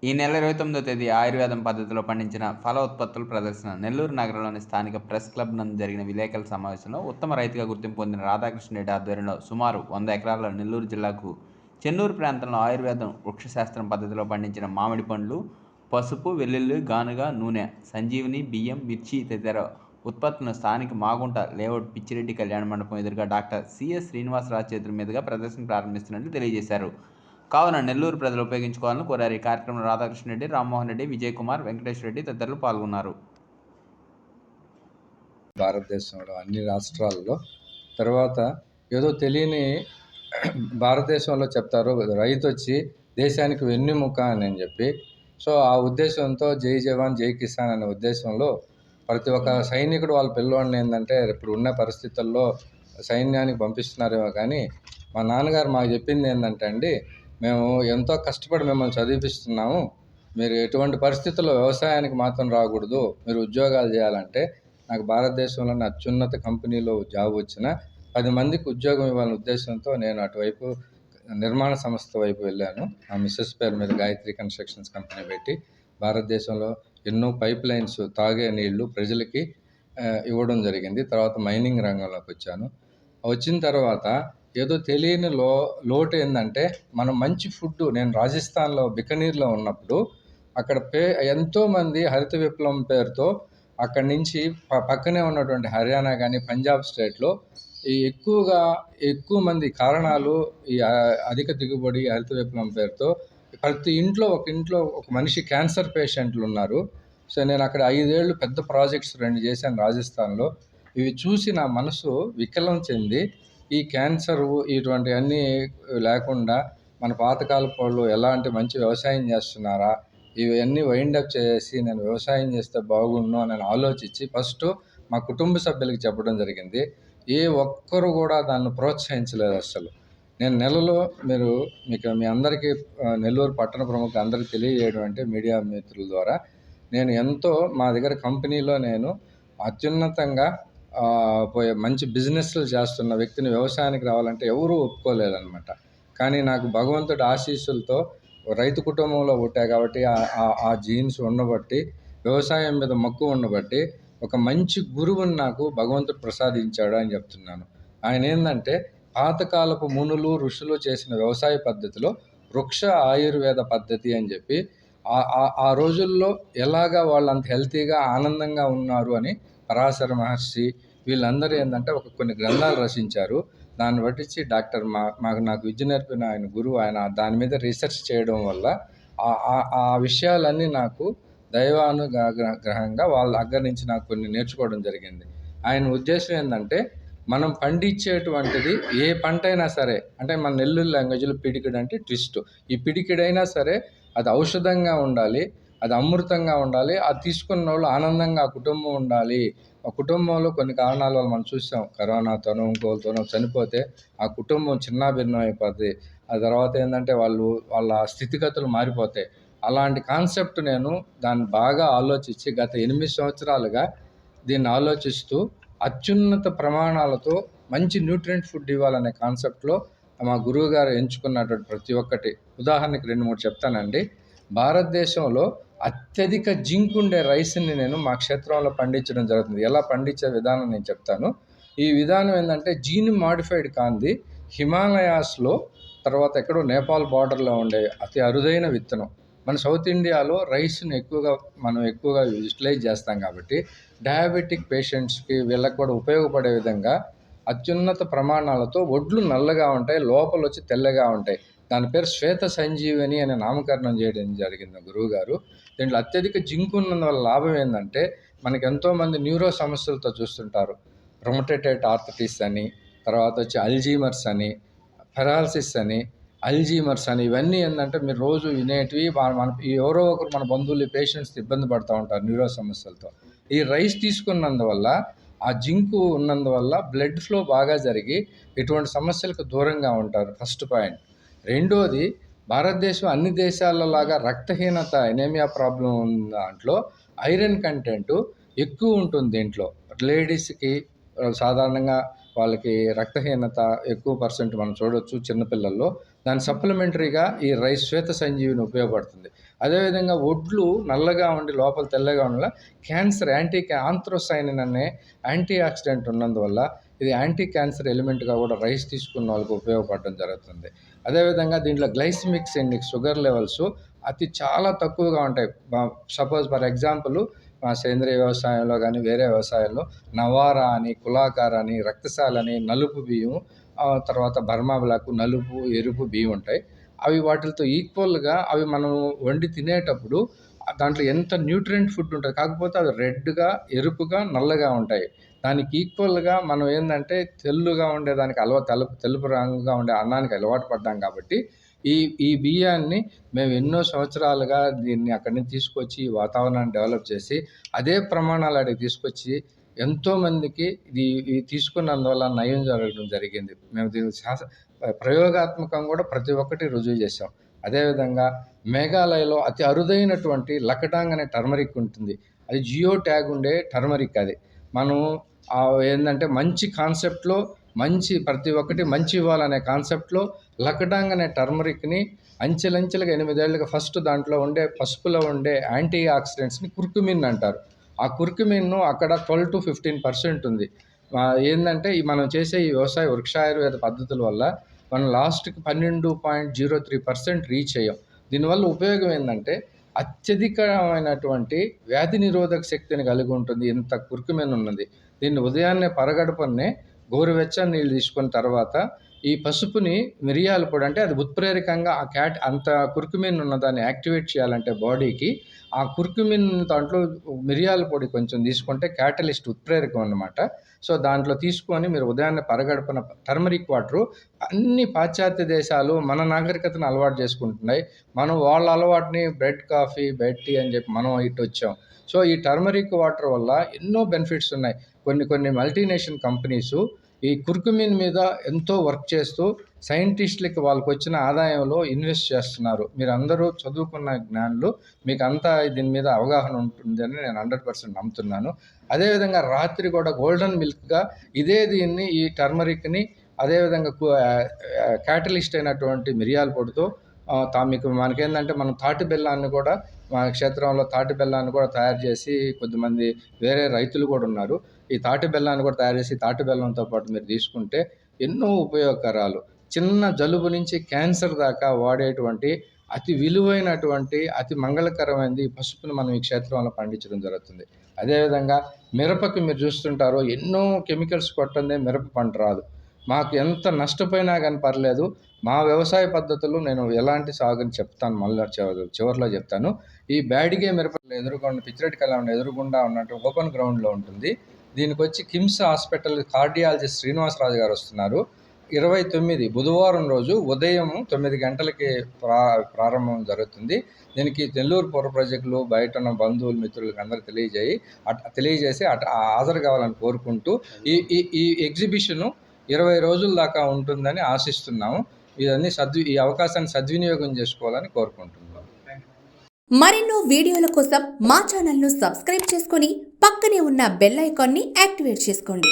ఈ నెల 29వ తేదీ ఆయుర్వేదం పద్ధతిలో పండించిన ఫల ఉత్పత్తుల ప్రదర్శన నెల్లూరు నగరంలోని స్థానిక ప్రెస్ క్లబ్ నందు జరిగిన విలేకరుల సమావేశంలో ఉత్తమ రైతుగా గుర్తింపు పొందిన రాధాకృష్ణ రెడ్డి ఆధ్వర్యంలో సుమారు 100 ఎకరాల నెల్లూరు జిల్లాకు చెన్నూరు ప్రాంతంలో ఆయుర్వేదం వృక్షశాస్త్రం పద్ధతిలో పండించిన మామిడి పండ్లు, పసుపు, వెల్లుల్లి, గానుగ, నూనె, సంజీవిని, బియ్యం, మిర్చి తదితర ఉత్పత్తులను స్థానిక మాగుంట లేఅవుట్ పిచ్చిరెడ్డి కళ్యాణ మండపం ఎదురుగా డాక్టర్ సిఎస్ శ్రీనివాసరాజు చేతుల మీదుగా ప్రదర్శన ప్రారంభిస్తున్నట్లు తెలియజేశారు. కావున నెల్లూరు ప్రజలు ఉపయోగించుకోవాలని కోరారు. ఈ కార్యక్రమంలో రాధాకృష్ణ రెడ్డి, రామ్మోహన్ రెడ్డి, విజయ్ కుమార్, వెంకటేశ్వర రెడ్డి తదితరులు పాల్గొన్నారు. భారతదేశంలో అన్ని రాష్ట్రాల్లో తర్వాత ఏదో తెలియని భారతదేశంలో చెప్తారు, రైతు వచ్చి దేశానికి వెన్నెముక అని చెప్పి. సో ఆ ఉద్దేశంతో జై జవాన్ జై కిసాన్ అనే ఉద్దేశంలో ప్రతి ఒక్క సైనికుడు వాళ్ళ పిల్లవాడిని ఏంటంటే ఇప్పుడు ఉన్న పరిస్థితుల్లో సైన్యానికి పంపిస్తున్నారేమో, కానీ మా నాన్నగారు మాకు చెప్పింది ఏంటంటే అండి, మేము ఎంతో కష్టపడి మిమ్మల్ని చదివిపిస్తున్నాము, మీరు ఎటువంటి పరిస్థితుల్లో వ్యవసాయానికి మాత్రం రాకూడదు, మీరు ఉద్యోగాలు చేయాలంటే నాకు భారతదేశంలోని అత్యున్నత కంపెనీలో జాబ్ వచ్చిన 10 మందికి ఉద్యోగం ఇవ్వాలనే ఉద్దేశంతో నేను అటువైపు నిర్మాణ సంస్థ వైపు వెళ్ళాను. ఆ మిస్సెస్ పేరు మీద గాయత్రి కన్స్ట్రక్షన్స్ కంపెనీ పెట్టి భారతదేశంలో ఎన్నో పైప్ లైన్స్, తాగే నీళ్లు ప్రజలకి ఇవ్వడం జరిగింది. తర్వాత మైనింగ్ రంగంలోకి వచ్చాను. వచ్చిన తర్వాత ఏదో తెలియని లోటు ఏంటంటే, మనం మంచి ఫుడ్, నేను రాజస్థాన్లో బికనీర్లో ఉన్నప్పుడు అక్కడ ఎంతోమంది హరిత విప్లవం పేరుతో అక్కడి నుంచి పక్కనే ఉన్నటువంటి హర్యానా కానీ పంజాబ్ స్టేట్లో ఎక్కువ మంది కారణాలు ఈ అధిక దిగుబడి హరిత విప్లవం పేరుతో ప్రతి ఇంట్లో ఒక మనిషి క్యాన్సర్ పేషెంట్లు ఉన్నారు. సో నేను అక్కడ 5 ఏళ్ళు పెద్ద ప్రాజెక్ట్స్ 2 చేశాను రాజస్థాన్లో. ఇవి చూసి నా మనసు వికలం చెంది, ఈ క్యాన్సరు ఇటువంటివన్నీ లేకుండా మన పాతకాలపు వాళ్ళు ఎలాంటి మంచి వ్యవసాయం చేస్తున్నారా, ఇవన్నీ వైండప్ చేసి నేను వ్యవసాయం చేస్తే బాగుండు అని ఆలోచించి ఫస్ట్ మా కుటుంబ సభ్యులకి చెప్పడం జరిగింది. ఏ ఒక్కరు కూడా దాన్ని ప్రోత్సహించలేదు అసలు. నేను నెలలో మీకు మీ అందరికీ నెల్లూరు పట్టణ ప్రముఖులు అందరికీ తెలియజేయడం అంటే మీడియా మిత్రుల ద్వారా, నేను ఎంతో మా దగ్గర కంపెనీలో నేను అత్యున్నతంగా పోయే మంచి బిజినెస్లు చేస్తున్న వ్యక్తిని వ్యవసాయానికి రావాలంటే ఎవరూ ఒప్పుకోలేదన్నమాట. కానీ నాకు భగవంతుడి ఆశీస్సులతో రైతు కుటుంబంలో పుట్టా కాబట్టి ఆ జీన్స్ ఉండబట్టి, వ్యవసాయం మీద మక్కువ ఉండబట్టి ఒక మంచి గురువుని నాకు భగవంతుడు ప్రసాదించాడు అని చెప్తున్నాను. ఆయన ఏంటంటే పాతకాలపు మునులు ఋషులు చేసిన వ్యవసాయ పద్ధతిలో వృక్ష ఆయుర్వేద పద్ధతి అని చెప్పి ఆ రోజుల్లో ఎలాగా వాళ్ళు అంత హెల్తీగా ఆనందంగా ఉన్నారు అని పరాశర మహర్షి వీళ్ళందరూ ఏంటంటే కొన్ని గ్రంథాలు రచించారు. దాన్ని బట్టించి నాకు విద్య నేర్పిన ఆయన గురువు, ఆయన దాని మీద రీసెర్చ్ చేయడం వల్ల ఆ విషయాలన్నీ నాకు దైవానుగ్రహంగా వాళ్ళ దగ్గర నుంచి నాకు కొన్ని నేర్చుకోవడం జరిగింది. ఆయన ఉద్దేశం ఏంటంటే, మనం పండించేటువంటిది ఏ పంట అయినా సరే, అంటే మన నెల్లూరు లాంగ్వేజ్లో పిడికిడు అంటే ట్విస్ట్, ఈ పిడికిడైనా సరే అది ఔషధంగా ఉండాలి, అది అమృతంగా ఉండాలి, అది తీసుకున్న వాళ్ళు ఆనందంగా ఆ కుటుంబం ఉండాలి. ఆ కుటుంబంలో కొన్ని కారణాల వల్ల మనం చూసాం, కరోనాతోనో ఇంకోతోనో చనిపోతే ఆ కుటుంబం చిన్నాభిన్నం అయిపోద్ది. ఆ తర్వాత ఏంటంటే వాళ్ళ స్థితిగతులు మారిపోతాయి. అలాంటి కాన్సెప్ట్ నేను దాన్ని బాగా ఆలోచించి గత 8 సంవత్సరాలుగా దీన్ని ఆలోచిస్తూ అత్యున్నత ప్రమాణాలతో మంచి న్యూట్రియంట్ ఫుడ్ ఇవ్వాలనే కాన్సెప్ట్లో మా గురువు గారు ఎంచుకున్నటువంటి ప్రతి ఒక్కటి, ఉదాహరణకి 2-3 చెప్తానండి. భారతదేశంలో అత్యధిక జింక్ ఉండే రైస్ని నేను మా క్షేత్రంలో పండించడం జరుగుతుంది. ఎలా పండించే విధానం నేను చెప్తాను. ఈ విధానం ఏంటంటే జీన్ మాడిఫైడ్ కాంది, హిమాలయాస్లో తర్వాత ఎక్కడో నేపాల్ బార్డర్లో ఉండే అతి అరుదైన విత్తనం. మన సౌత్ ఇండియాలో రైస్ని మనం ఎక్కువగా యూటిలైజ్ చేస్తాం కాబట్టి డయాబెటిక్ పేషెంట్స్కి వీళ్ళకి కూడా ఉపయోగపడే విధంగా అత్యున్నత ప్రమాణాలతో వడ్లు నల్లగా ఉంటాయి, లోపల వచ్చి తెల్లగా ఉంటాయి. దాని పేరు శ్వేత సంజీవని అనే నామకరణం చేయడం జరిగింది గురువు గారు. దీంట్లో అత్యధిక జింక్ ఉన్నందువల్ల లాభం ఏంటంటే, మనకి ఎంతోమంది న్యూరో సమస్యలతో చూస్తుంటారు. రొమటేటైడ్ ఆర్థరైటిస్ అని, తర్వాత వచ్చి అల్జీమర్స్ అని, పెరాలసిస్ అని, అల్జీమర్స్ అని, ఇవన్నీ ఏంటంటే మీరు రోజు వినేటివి. ఎవరో ఒకరు మన బంధువులు పేషెంట్స్ ఇబ్బంది పడుతూ ఉంటారు న్యూరో సమస్యలతో. ఈ రైస్ తీసుకున్నందువల్ల, ఆ జింకు ఉన్నందువల్ల బ్లడ్ ఫ్లో బాగా జరిగి ఇటువంటి సమస్యలకు దూరంగా ఉంటారు. First point. రెండోది, భారతదేశం అన్ని దేశాలలాగా రక్తహీనత, ఎనేమియా ప్రాబ్లం ఉన్న దాంట్లో ఐరన్ కంటెంట్ ఎక్కువ ఉంటుంది దీంట్లో. లేడీస్కి సాధారణంగా వాళ్ళకి రక్తహీనత ఎక్కువ పర్సెంట్ మనం చూడొచ్చు చిన్నపిల్లల్లో. దాని సప్లిమెంటరీగా ఈ రైస్ శ్వేత సంజీవిని ఉపయోగపడుతుంది. అదేవిధంగా ఒడ్లు నల్లగా ఉండి లోపల తెల్లగా ఉండడం క్యాన్సర్ ఆంథ్రోసైనిన్ అనే యాంటీ ఆక్సిడెంట్ ఉన్నందువల్ల ఇది యాంటీ క్యాన్సర్ ఎలిమెంట్గా కూడా రైస్ తీసుకున్న వాళ్ళకి ఉపయోగపడడం జరుగుతుంది. అదేవిధంగా దీంట్లో గ్లైసిమిక్స్ ఇండెక్స్ షుగర్ లెవెల్స్ చాలా తక్కువగా ఉంటాయి. సపోజ్ ఫర్ ఎగ్జాంపుల్ సేంద్రియ వ్యవసాయంలో కానీ వేరే వ్యవసాయంలో నవారా అని, కులాకార అని, రక్తశాల అని, నలుపు బియ్యం, తర్వాత బర్మా బ్లాక్, నలుపు, ఎరుపు బియ్యం ఉంటాయి. అవి వాటితో ఈక్వల్గా అవి మనం వండి తినేటప్పుడు దాంట్లో ఎంత న్యూట్రియంట్ ఫుడ్ ఉంటుంది. కాకపోతే అవి రెడ్గా, ఎరుపుగా, నల్లగా ఉంటాయి. దానికి ఈక్వల్గా మనం ఏంటంటే తెల్లుగా ఉండేదానికి తెలుపు రంగుగా ఉండే అన్నానికి అలవాటు పడ్డాం కాబట్టి ఈ బియ్యాన్ని మేము ఎన్నో సంవత్సరాలుగా దీన్ని అక్కడి నుంచి తీసుకొచ్చి ఈ వాతావరణాన్ని డెవలప్ చేసి అదే ప్రమాణాలు అడిగి తీసుకొచ్చి ఎంతోమందికి ఇది తీసుకున్నందువల్ల నయం జరగడం జరిగింది. మేము దీన్ని ప్రయోగాత్మకంగా కూడా ప్రతి ఒక్కటి రుజువు చేసాం. అదేవిధంగా మేఘాలయలో అతి అరుదైనటువంటి లకటాంగ్ అనే టర్మరిక్ ఉంటుంది. అది జియో ట్యాగ్ ఉండే టర్మరిక్. అది మనం ఏంటంటే మంచి కాన్సెప్ట్లో ప్రతి ఒక్కటి మంచి ఇవ్వాలనే కాన్సెప్ట్లో లకటాంగ్ అనే టర్మరిక్ని అంచెలంచెలుగా 8 ఏళ్ళుగా ఫస్ట్ దాంట్లో ఉండే పసుపులో ఉండే యాంటీ ఆక్సిడెంట్స్ని కుర్కుమిన్ అంటారు. ఆ కుర్కుమిన్ అక్కడ 12-15% ఉంది. ఏంటంటే మనం చేసే ఈ వ్యవసాయ వృక్షాయుర్వేద పద్ధతుల వల్ల మనం లాస్ట్కి 12.03% రీచ్ అయ్యాం. దీనివల్ల ఉపయోగం ఏంటంటే అత్యధికమైనటువంటి వ్యాధి నిరోధక శక్తిని కలిగి ఉంటుంది. ఇంత కుర్కుమిన్ ఉన్నది. దీన్ని ఉదయాన్నే పరగడుపునే గోరువెచ్చని నీళ్ళు తీసుకున్న తర్వాత ఈ పసుపుని మిరియాల పొడి, అంటే అది ఉత్ప్రేరకంగా అంత కుర్కుమిన్ ఉన్నదాన్ని యాక్టివేట్ చేయాలంటే బాడీకి ఆ కుర్కుమిన్ దాంట్లో మిరియాల పొడి కొంచెం తీసుకుంటే క్యాటలిస్ట్ ఉత్ప్రేరకం అన్నమాట. సో దాంట్లో తీసుకొని మీరు ఉదయాన్నే పరగడుపున టర్మరిక్ వాటరు అన్ని పాశ్చాత్య దేశాలు మన నాగరికతను అలవాటు చేసుకుంటున్నాయి. మనం వాళ్ళ అలవాటుని బ్రెడ్ కాఫీ, బెడ్ టీ అని చెప్పి మనం ఇటు వచ్చాం. సో ఈ టర్మరిక్ వాటర్ వల్ల ఎన్నో బెనిఫిట్స్ ఉన్నాయి. కొన్ని మల్టీనేషనల్ కంపెనీసు ఈ కుర్కుమిన్ మీద ఎంతో వర్క్ చేస్తూ సైంటిస్టులకి వాళ్ళకి వచ్చిన ఆదాయంలో ఇన్వెస్ట్ చేస్తున్నారు. మీరు అందరూ చదువుకున్న జ్ఞానులు, మీకు అంతా దీని మీద అవగాహన ఉంటుందని నేను 100% నమ్ముతున్నాను. అదేవిధంగా రాత్రి కూడా గోల్డెన్ మిల్క్గా దీన్ని ఈ టర్మరిక్ని అదేవిధంగా క్యాటలిస్ట్ అయినటువంటి మిరియాల పొడితో మనకేంటంటే మనం తాటి బెల్లాన్ని కూడా మా క్షేత్రంలో తాటి బెల్లాన్ని కూడా తయారు చేసి కొద్దిమంది వేరే రైతులు కూడా ఉన్నారు. ఈ తాటి బెల్లాన్ని కూడా తయారు చేసి తాటి బెల్లంతో పాటు మీరు తీసుకుంటే ఎన్నో ఉపయోగకరాలు. చిన్న జలుబు నుంచి క్యాన్సర్ దాకా వాడేటువంటి అతి విలువైనటువంటి అతి మంగళకరమైనది పసుపుని మనం ఈ క్షేత్రంలో పండించడం జరుగుతుంది. అదేవిధంగా మిరపకి మీరు చూస్తుంటారో ఎన్నో కెమికల్స్ కొట్టందే మిరప పంట రాదు. మాకు ఎంత నష్టపోయినా కానీ పర్లేదు, మా వ్యవసాయ పద్ధతులు నేను ఎలాంటి సాగుని చెప్తాను, మళ్ళీ చివరిలో చెప్తాను. ఈ బ్యాడిగే మిరపలు ఎదురుగుండా పిచ్చిరెడ్డి కళ్యాణ్ ఎదురుగుండా ఉన్నట్టు ఓపెన్ గ్రౌండ్లో ఉంటుంది. దీనికి వచ్చి కిమ్స్ హాస్పిటల్ కార్డియాలజిస్ట్ శ్రీనివాసరాజు గారు వస్తున్నారు. 29 బుధవారం రోజు ఉదయం 9 గంటలకి ప్రారంభం జరుగుతుంది. దీనికి నెల్లూరు పౌర ప్రజలు, బయట ఉన్న బంధువులు, మిత్రులకు అందరూ తెలియజేసి హాజరు కావాలని కోరుకుంటూ ఈ ఎగ్జిబిషను 20 రోజుల దాకా ఉంటుందని ఆశిస్తున్నాము. ఈ అవకాశాన్ని సద్వినియోగం చేసుకోవాలని కోరుకుంటున్నాము. మరెన్నో వీడియోల కోసం మా ఛానల్ను సబ్స్క్రైబ్ చేసుకొని పక్కనే ఉన్న బెల్ ఐకాన్ని యాక్టివేట్ చేసుకోండి.